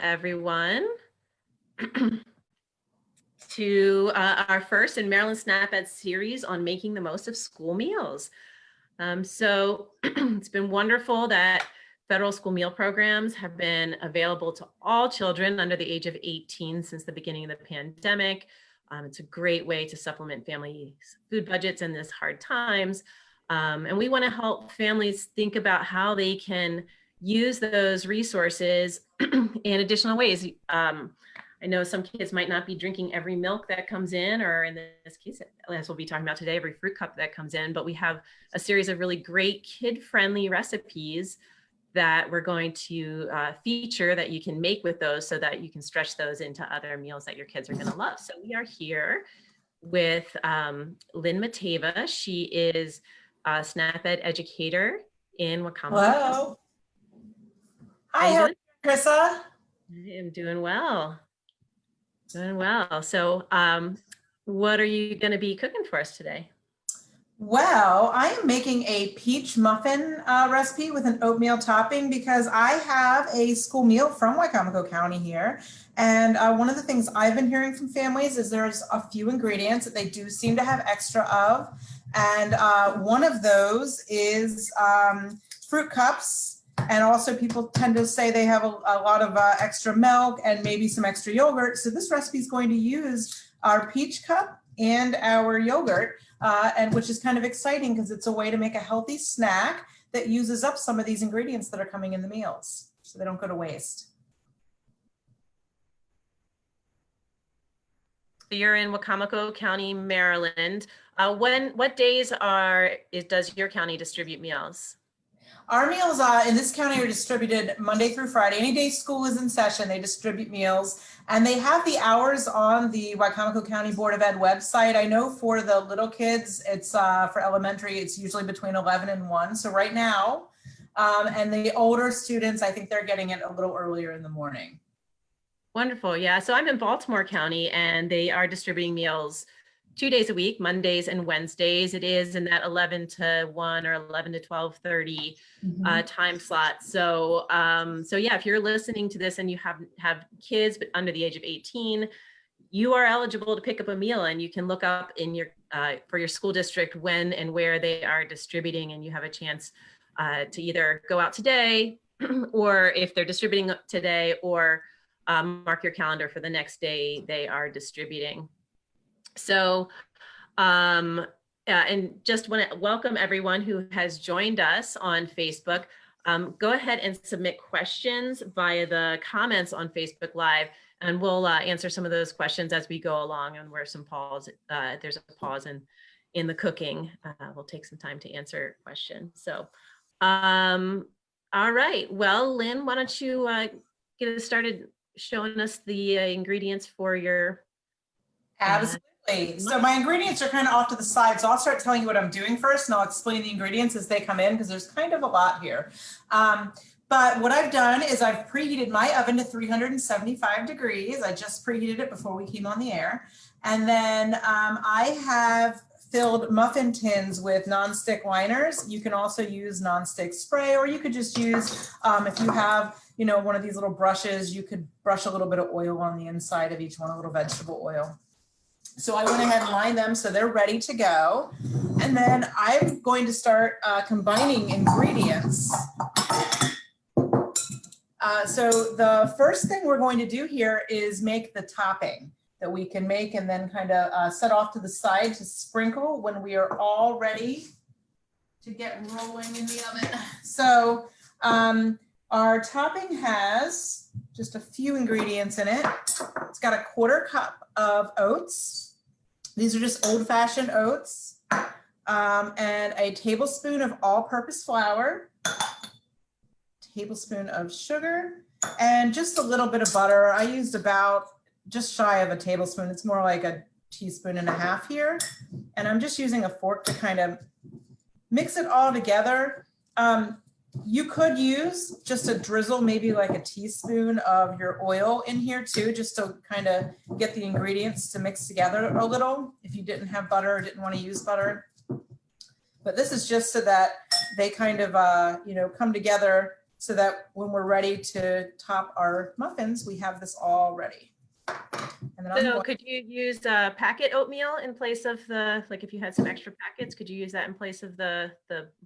everyone, to our first in Maryland Snap Ed series on making the most of school meals. So it's been wonderful that federal school meal programs have been available to all children under the age of 18 since the beginning of the pandemic. It's a great way to supplement families' food budgets in this hard times. And we want to help families think about how they can use those resources in additional ways. I know some kids might not be drinking every milk that comes in, or in this case, as we'll be talking about today, every fruit cup that comes in, but we have a series of really great kid-friendly recipes that we're going to feature that you can make with those so that you can stretch those into other meals that your kids are gonna love. So we are here with Lynn Mateva. She is a SNAP Ed educator in Wacomico. Hello. Hi, how are you, Krissa? I am doing well. Doing well. So what are you going to be cooking for us today? Well, I am making a peach muffin recipe with an oatmeal topping because I have a school meal from Wacomico County here. And one of the things I've been hearing from families is there's a few ingredients that they do seem to have extra of. And one of those is fruit cups. And also people tend to say they have a lot of extra milk and maybe some extra yogurt. So this recipe is going to use our peach cup and our yogurt, and which is kind of exciting because it's a way to make a healthy snack that uses up some of these ingredients that are coming in the meals so they don't go to waste. You're in Wacomico County, Maryland. What days does your county distribute meals? Our meals in this county are distributed Monday through Friday. Any day school is in session, they distribute meals. And they have the hours on the Wacomico County Board of Ed website. I know for the little kids, it's for elementary, it's usually between 11 and 1. So right now, and the older students, I think they're getting it a little earlier in the morning. Wonderful. Yeah. So I'm in Baltimore County and they are distributing meals 2 days a week, Mondays and Wednesdays. It is in that 11 to 1 or 11 to 12:30 time slot. So, so yeah, if you're listening to this and you have kids but under the age of 18, you are eligible to pick up a meal, and you can look up in your for your school district when and where they are distributing, and you have a chance to either go out today, or if they're distributing today, or mark your calendar for the next day they are distributing. So, and just want to welcome everyone who has joined us on Facebook. Go ahead and submit questions via the comments on Facebook Live, and we'll answer some of those questions as we go along. And where some pause, there's a pause in the cooking, we'll take some time to answer questions. So, all right. Well, Lynn, why don't you get us started showing us the ingredients for your Absolutely. So my ingredients are kind of off to the side. So I'll start telling you what I'm doing first, and I'll explain the ingredients as they come in because there's kind of a lot here. But what I've done is I've preheated my oven to 375 degrees. I just preheated it before we came on the air. And then I have filled muffin tins with nonstick liners. You can also use nonstick spray, or you could just use, if you have, you know, one of these little brushes, you could brush a little bit of oil on the inside of each one, a little vegetable oil. So I went ahead and lined them so they're ready to go. And then I'm going to start combining ingredients. So the first thing we're going to do here is make the topping that we can make and then kind of set off to the side to sprinkle when we are all ready to get rolling in the oven. So our topping has just a few ingredients in it. It's got a 1/4 cup of oats. These are just old-fashioned oats, and a tablespoon of all-purpose flour, tablespoon of sugar, and just a little bit of butter. I used about just shy of a tablespoon. It's more like a teaspoon and a half here. And I'm just using a fork to kind of mix it all together. You could use just a drizzle, maybe like a teaspoon of your oil in here too, just to kind of get the ingredients to mix together a little if you didn't have butter or didn't want to use butter. But this is just so that they kind of, you know, come together so that when we're ready to top our muffins, we have this all ready. And then So could you use packet oatmeal in place of like if you had some extra packets, could you use that in place of the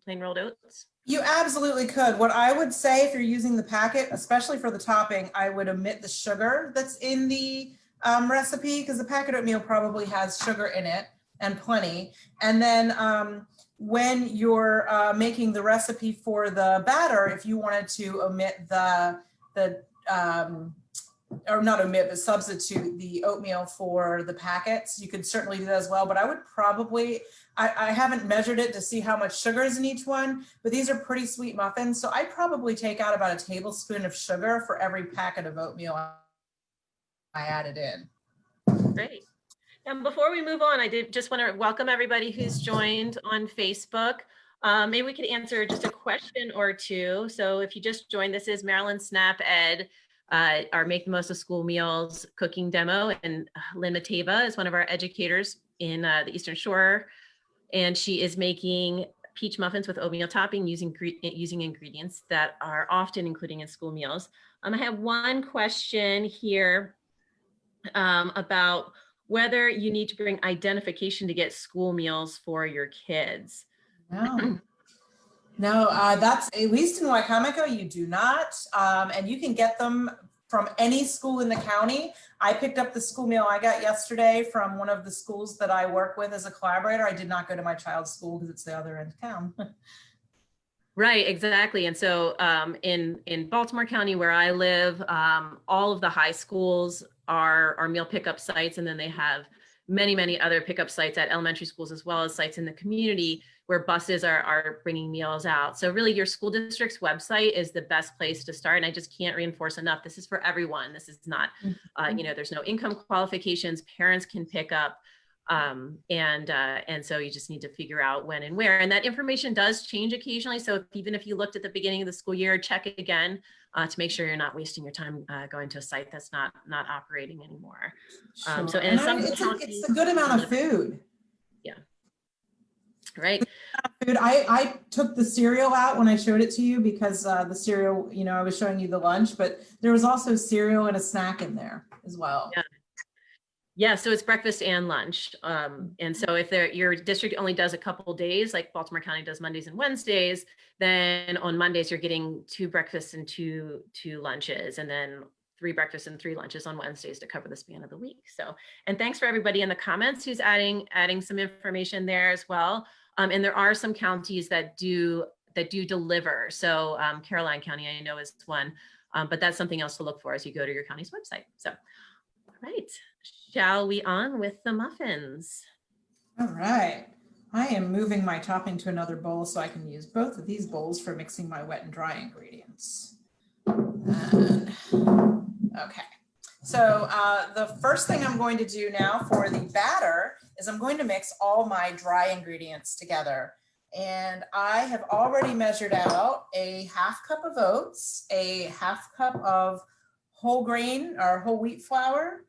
plain rolled oats? You absolutely could. What I would say if you're using the packet, especially for the topping, I would omit the sugar that's in the recipe, because the packet oatmeal probably has sugar in it and plenty. And then when you're making the recipe for the batter, if you wanted to omit or not omit, but substitute the oatmeal for the packets, you could certainly do that as well. But I would probably, I haven't measured it to see how much sugar is in each one, but these are pretty sweet muffins. So I'd probably take out about a tablespoon of sugar for every packet of oatmeal I added in. Great. And before we move on, I did just want to welcome everybody who's joined on Facebook. Maybe we could answer just a question or two. So if you just joined, this is Maryland Snap Ed, our Make the Most of School Meals cooking demo. And Lynn Mateva is one of our educators in the Eastern Shore. And she is making peach muffins with oatmeal topping using ingredients that are often included in school meals. I have one question here about whether you need to bring identification to get school meals for your kids. No, that's, at least in Wacomico, you do not. And you can get them from any school in the county. I picked up the school meal I got yesterday from one of the schools that I work with as a collaborator. I did not go to my child's school because it's the other end of town. Right, exactly. And so in Baltimore County, where I live, all of the high schools are meal pickup sites, and then they have many other pickup sites at elementary schools, as well as sites in the community where buses are bringing meals out. So really your school district's website is the best place to start. And I just can't reinforce enough, this is for everyone. This is not, there's no income qualifications, parents can pick up. And so you just need to figure out when and where, and that information does change occasionally. So even if you looked at the beginning of the school year, check it again to make sure you're not wasting your time going to a site that's not operating anymore. Sure. So and it's a good amount of food. Yeah. Right. Food. I took the cereal out when I showed it to you because the cereal, I was showing you the lunch, but there was also cereal and a snack in there as well. Yeah. Yeah, so it's breakfast and lunch. And so if your district only does a couple days, like Baltimore County does Mondays and Wednesdays, then on Mondays you're getting 2 breakfasts and two lunches, and then 3 breakfasts and 3 lunches on Wednesdays to cover the span of the week. So, and thanks for everybody in the comments who's adding some information there as well. And there are some counties that do deliver. So Caroline County, I know, is one, but that's something else to look for as you go to your county's website. So, all right. Shall we on with the muffins? All right. I am moving my topping to another bowl so I can use both of these bowls for mixing my wet and dry ingredients. And, okay. So the first thing I'm going to do now for the batter is I'm going to mix all my dry ingredients together. And I have already measured out a ½ cup of oats, a ½ cup of whole grain or whole wheat flour,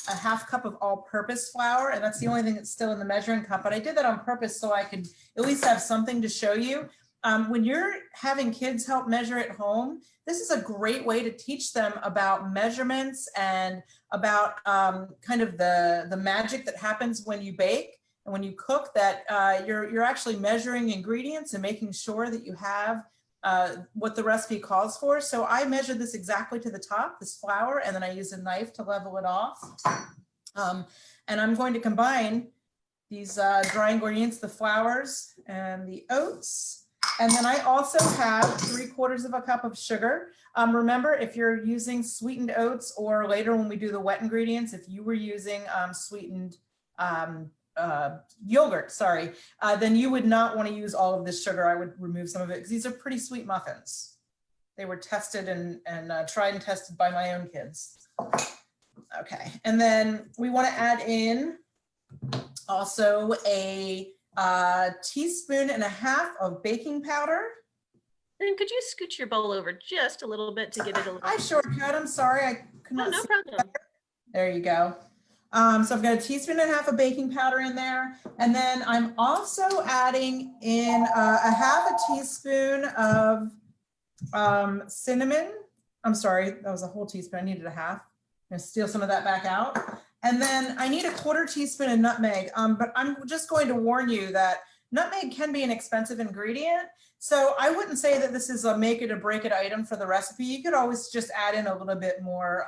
a ½ cup of all-purpose flour, and that's the only thing that's still in the measuring cup. But I did that on purpose so I could at least have something to show you. When you're having kids help measure at home, this is a great way to teach them about measurements and about kind of the magic that happens when you bake and when you cook, that you're actually measuring ingredients and making sure that you have what the recipe calls for. So I measured this exactly to the top, this flour, and then I used a knife to level it off. And I'm going to combine these dry ingredients, the flours and the oats. And then I also have 3/4 cup of sugar. Remember, if you're using sweetened oats, or later when we do the wet ingredients, if you were using sweetened yogurt, sorry, then you would not want to use all of this sugar. I would remove some of it because these are pretty sweet muffins. They were tested and tried and tested by my own kids. Okay, and then we want to add in also a 1.5 teaspoons of baking powder. And could you scoot your bowl over just a little bit to give it a little? I sure could. I'm sorry, I could not. No problem. There you go. So I've got 1.5 teaspoons of baking powder in there. And then I'm also adding in a ½ teaspoon of cinnamon. I'm sorry, that was a whole teaspoon. I needed a half. I'm gonna steal some of that back out. And then I need a 1/4 teaspoon of nutmeg. But I'm just going to warn you that nutmeg can be an expensive ingredient. So I wouldn't say that this is a make it or break it item for the recipe. You could always just add in a little bit more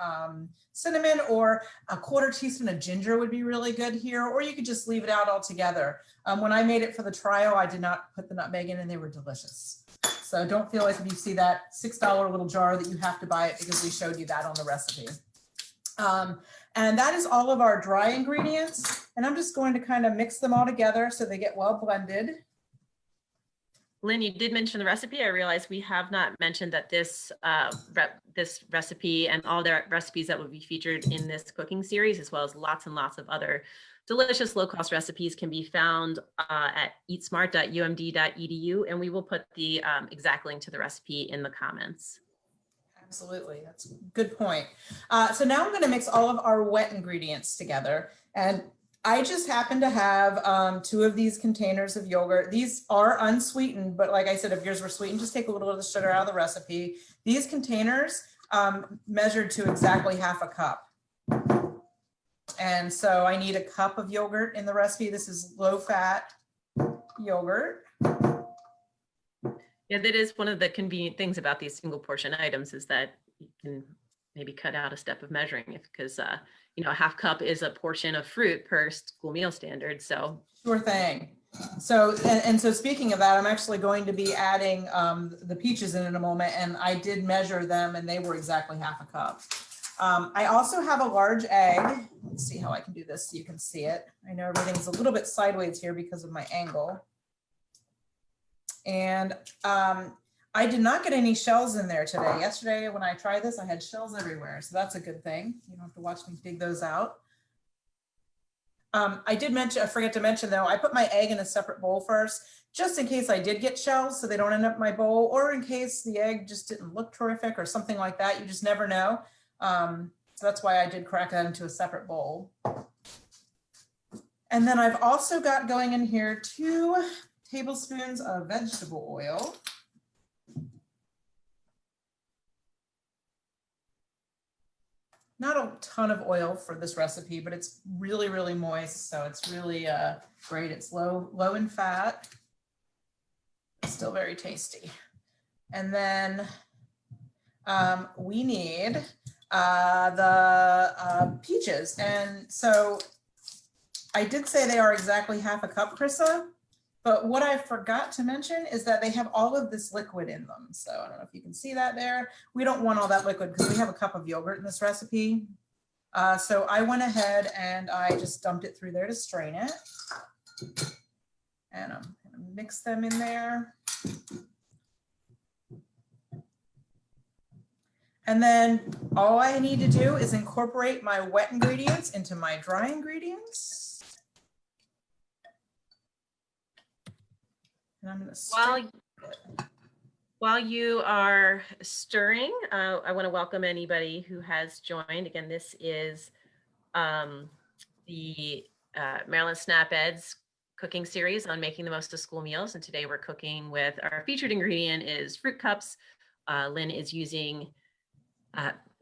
cinnamon, or a 1/4 teaspoon of ginger would be really good here, or you could just leave it out altogether. When I made it for the trial, I did not put the nutmeg in and they were delicious. So don't feel like if you see that $6 little jar that you have to buy it because we showed you that on the recipe. And that is all of our dry ingredients. And I'm just going to kind of mix them all together so they get well blended. Lynn, you did mention the recipe. I realize we have not mentioned that this recipe and all the recipes that will be featured in this cooking series, as well as lots and lots of other delicious low-cost recipes, can be found at eatsmart.umd.edu, and we will put the exact link to the recipe in the comments. Absolutely, that's a good point. So now I'm going to mix all of our wet ingredients together, and I just happen to have 2 of these containers of yogurt. These are unsweetened, but like I said, if yours were sweetened, just take a little of the sugar out of the recipe. These containers measured to exactly half a cup. And so I need a cup of yogurt in the recipe. This is low-fat yogurt. Yeah, that is one of the convenient things about these single portion items, is that you can maybe cut out a step of measuring it, because you know, a half cup is a portion of fruit per school meal standard. So sure thing. So and so speaking of that, I'm actually going to be adding the peaches in a moment, and I did measure them and they were exactly half a cup. I also have a large egg. Let's see how I can do this so you can see it. I know everything's a little bit sideways here because of my angle. And I did not get any shells in there today. Yesterday when I tried this, I had shells everywhere. So that's a good thing. You don't have to watch me dig those out. I forget to mention though, I put my egg in a separate bowl first, just in case I did get shells so they don't end up in my bowl, or in case the egg just didn't look terrific or something like that. You just never know. So that's why I did crack that into a separate bowl. And then I've also got going in here 2 tablespoons of vegetable oil. Not a ton of oil for this recipe, but it's really, really moist. So it's really great. It's low in fat, still very tasty. And then we need the peaches. And so I did say they are exactly half a cup, Krissa, but what I forgot to mention is that they have all of this liquid in them. So I don't know if you can see that there. We don't want all that liquid because we have a cup of yogurt in this recipe. So I went ahead and I just dumped it through there to strain it. And I'm gonna mix them in there. And then all I need to do is incorporate my wet ingredients into my dry ingredients. And I'm gonna while you are stirring, I want to welcome anybody who has joined. Again, this is the Maryland Snap Ed's cooking series on making the most of school meals. And today we're cooking with, our featured ingredient is fruit cups. Lynn is using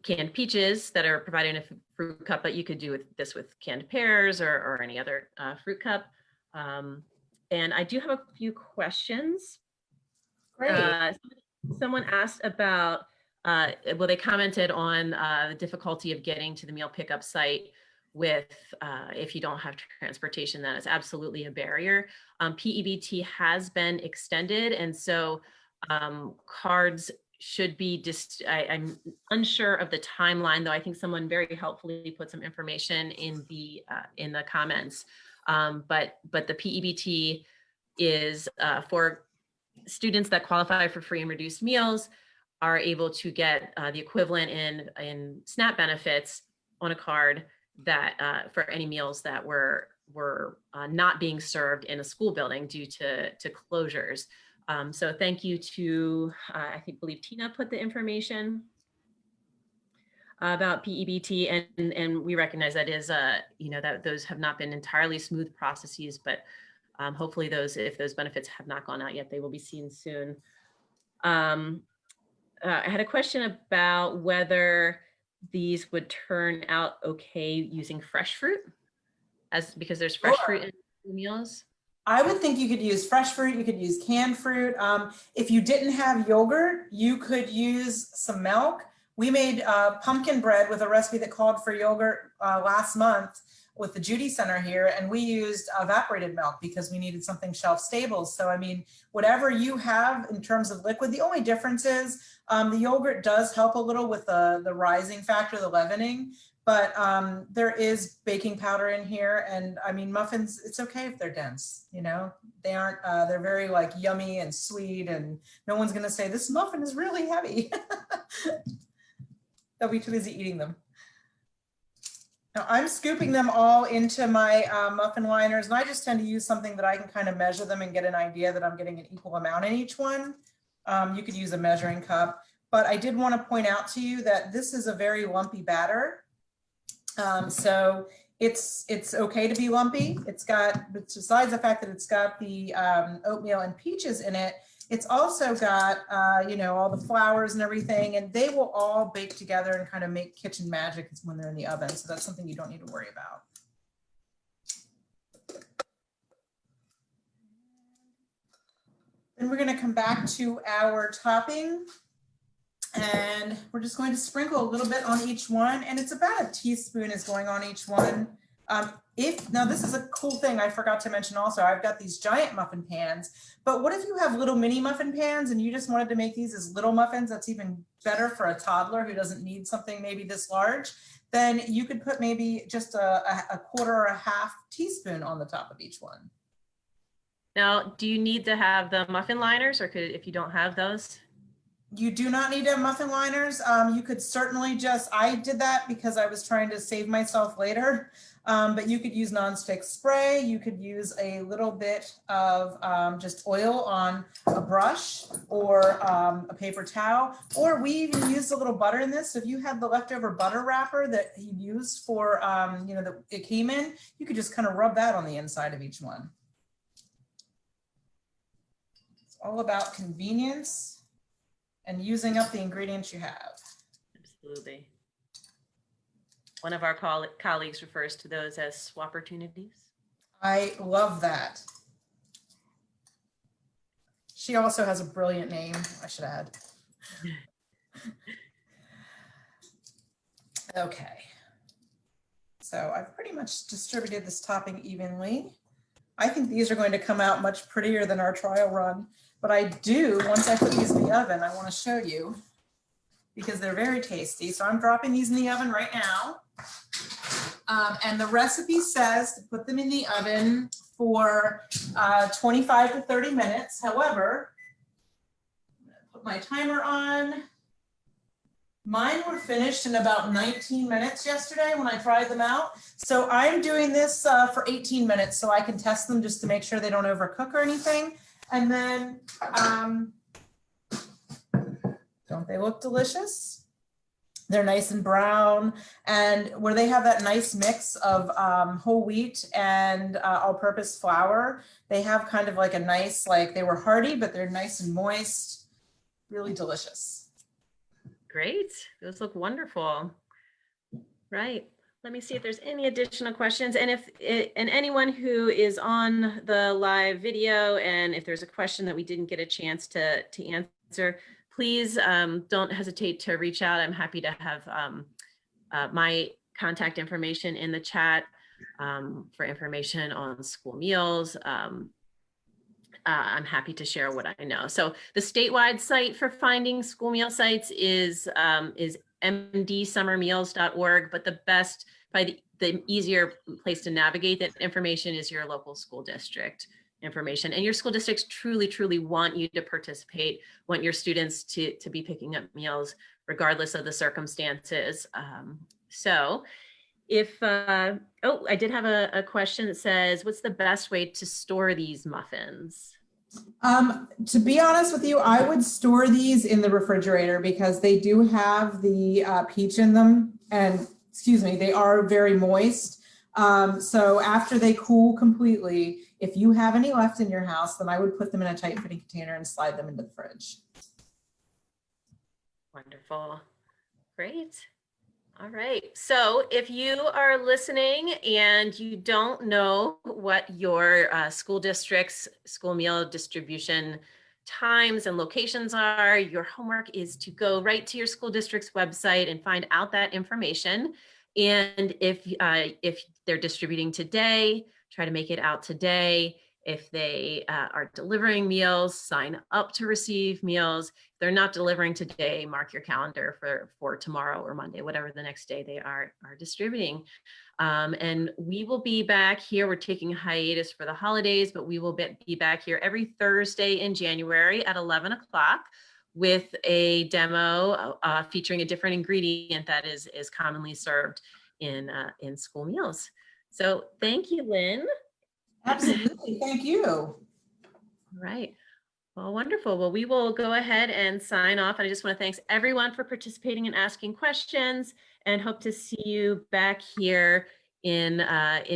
canned peaches that are provided in a fruit cup, but you could do this with canned pears or any other fruit cup. And I do have a few questions. Great. Someone asked about, well, they commented on the difficulty of getting to the meal pickup site with, if you don't have transportation. That is absolutely a barrier. PEBT has been extended, and so cards should be I'm unsure of the timeline, though I think someone very helpfully put some information in the comments. But the PEBT is for students that qualify for free and reduced meals are able to get the equivalent in SNAP benefits on a card that for any meals that were not being served in a school building due to closures. So thank you to, I believe Tina put the information about PEBT, and we recognize that is, that those have not been entirely smooth processes, but hopefully if those benefits have not gone out yet, they will be seen soon. I had a question about whether these would turn out okay using fresh fruit, because there's fresh fruit in the meals. I would think you could use fresh fruit, you could use canned fruit. If you didn't have yogurt, you could use some milk. We made pumpkin bread with a recipe that called for yogurt last month with the Judy Center here, and we used evaporated milk because we needed something shelf stable. So, I mean, whatever you have in terms of liquid, the only difference is the yogurt does help a little with the rising factor, the leavening, but there is baking powder in here. And I mean, muffins, it's okay if they're dense, you know, they aren't, they're very like yummy and sweet, and no one's gonna say this muffin is really heavy. They'll be too busy eating them. Now I'm scooping them all into my muffin liners, and I just tend to use something that I can kind of measure them and get an idea that I'm getting an equal amount in each one. You could use a measuring cup, but I did want to point out to you that this is a very lumpy batter. So it's okay to be lumpy. It's got, besides the fact that it's got the oatmeal and peaches in it, it's also got, you know, all the flours and everything, and they will all bake together and kind of make kitchen magic when they're in the oven. So that's something you don't need to worry about. Then we're going to come back to our topping, and we're just going to sprinkle a little bit on each one, and it's about a teaspoon is going on each one. Now this is a cool thing I forgot to mention also. I've got these giant muffin pans, but what if you have little mini muffin pans and you just wanted to make these as little muffins? That's even better for a toddler who doesn't need something maybe this large. Then you could put maybe just a quarter or a half teaspoon on the top of each one. Now, do you need to have the muffin liners, or if you don't have those? You do not need to have muffin liners. You could certainly I did that because I was trying to save myself later, but you could use nonstick spray. You could use a little bit of just oil on a brush or a paper towel, or we even used a little butter in this. So if you had the leftover butter wrapper that you used for, you know, that it came in, you could just kind of rub that on the inside of each one. It's all about convenience and using up the ingredients you have. Absolutely. One of our colleagues refers to those as swapportunities. I love that. She also has a brilliant name, I should add. Okay. So I've pretty much distributed this topping evenly. I think these are going to come out much prettier than our trial run. But I do, once I put these in the oven, I want to show you because they're very tasty. So I'm dropping these in the oven right now. And the recipe says to put them in the oven for 25 to 30 minutes. However, I'm going to put my timer on. Mine were finished in about 19 minutes yesterday when I tried them out. So I'm doing this for 18 minutes so I can test them just to make sure they don't overcook or anything. And then, don't they look delicious? They're nice and brown, and where they have that nice mix of whole wheat and all-purpose flour, they have kind of like a nice, like they were hearty, but they're nice and moist, really delicious. Great, those look wonderful. Right. Let me see if there's any additional questions, and anyone who is on the live video, and if there's a question that we didn't get a chance to answer, please don't hesitate to reach out. I'm happy to have my contact information in the chat for information on school meals. I'm happy to share what I know. So the statewide site for finding school meal sites is mdsummermeals.org, but probably the easier place to navigate that information is your local school district information. And your school districts truly want you to participate, want your students to be picking up meals regardless of the circumstances. So if, I did have a question that says, what's the best way to store these muffins? To be honest with you, I would store these in the refrigerator because they do have the peach in them, and excuse me, they are very moist. So after they cool completely, if you have any left in your house, then I would put them in a tight fitting container and slide them into the fridge. Wonderful. Great. All right. So if you are listening and you don't know what your school district's school meal distribution times and locations are, your homework is to go right to your school district's website and find out that information. And if they're distributing today, try to make it out today. If they are delivering meals, sign up to receive meals. If they're not delivering today, mark your calendar for tomorrow or Monday, whatever the next day they are distributing. And we will be back here. We're taking a hiatus for the holidays, but we will be back here every Thursday in January at 11 o'clock with a demo featuring a different ingredient that is commonly served in school meals. So thank you, Lynn. Absolutely. Thank you. All right. Well, wonderful. Well, we will go ahead and sign off. And I just want to thank everyone for participating and asking questions, and hope to see you back here in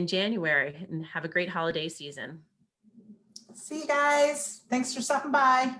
January, and have a great holiday season. See you guys. Thanks for stopping by.